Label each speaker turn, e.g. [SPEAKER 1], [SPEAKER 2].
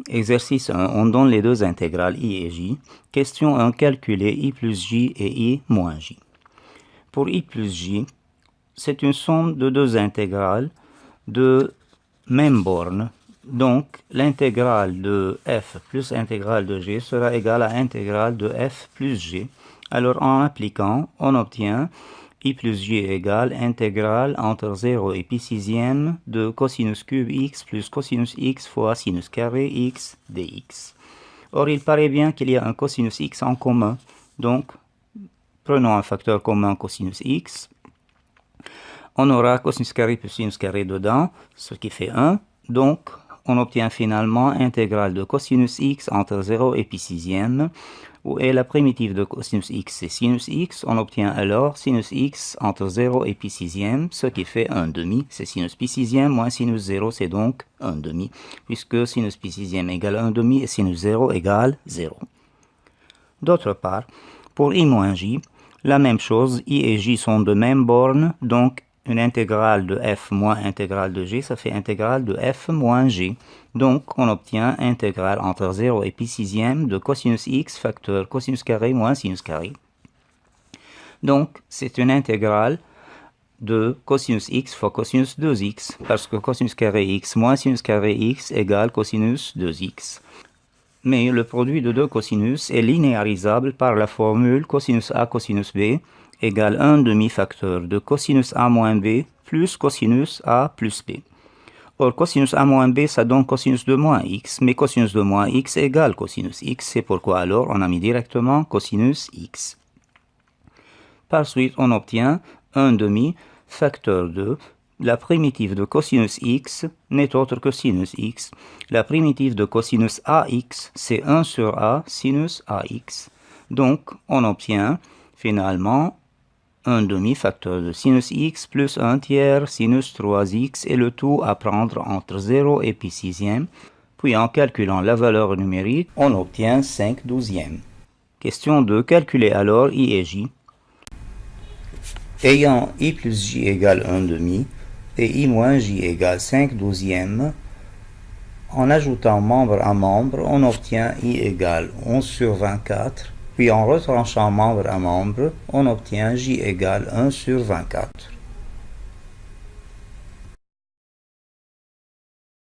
[SPEAKER 1] Exercice 1. On donne les deux intégrales i et j. Question 1. Calculer i plus j et i moins j. Pour i plus j, c'est une somme de deux intégrales de même borne. Donc, l'intégrale de f plus l'intégrale de g sera égale à l'intégrale de f plus g. Alors, en appliquant, on obtient i plus j égale intégrale entre 0 et pi sixième de cosinus cube x plus cosinus x fois sinus carré x dx. Or, il paraît bien qu'il y a un cosinus x en commun. Donc, prenons un facteur commun cosinus x. On aura cosinus carré plus sinus carré dedans, ce qui fait 1. Donc, on obtient finalement intégrale de cosinus x entre 0 et pi sixième, où est la primitive de cosinus x, c'est sinus x. On obtient alors sinus x entre 0 et pi sixième, ce qui fait 1 demi. C'est sinus pi sixième moins sinus 0, c'est donc 1 demi, puisque sinus pi sixième égale 1 demi et sinus 0 égale 0. D'autre part, pour i moins j, la même chose, i et j sont de même borne, donc une intégrale de f moins intégrale de g, ça fait intégrale de f moins g. Donc, on obtient intégrale entre 0 et pi sixième de cosinus x facteur cosinus carré moins sinus carré. Donc, c'est une intégrale de cosinus x fois cosinus 2x, parce que cosinus carré x moins sinus carré x égale cosinus 2x. Mais le produit de deux cosinus est linéarisable par la formule cosinus a cosinus b égale 1 demi-facteur de cosinus a moins b plus cosinus a plus b. Or, cosinus a moins b, ça donne cosinus de moins x, mais cosinus de moins x égale cosinus x, c'est pourquoi alors on a mis directement cosinus x. Par suite, on obtient 1 demi-facteur de la primitive de cosinus x n'est autre que sinus x. La primitive de cosinus ax, c'est 1 sur a sinus ax. Donc, on obtient finalement 1 demi-facteur de sinus x plus 1 tiers sinus 3x et le tout à prendre entre 0 et pi sixième. Puis en calculant la valeur numérique, on obtient 5 douzièmes. Question 2. Calculer alors i et j. Ayant i plus j égale 1 demi et i moins j égale 5 douzièmes, en ajoutant membre à membre, on obtient i égale 11 sur 24. Puis en retranchant membre à membre, on obtient j égale 1 sur 24.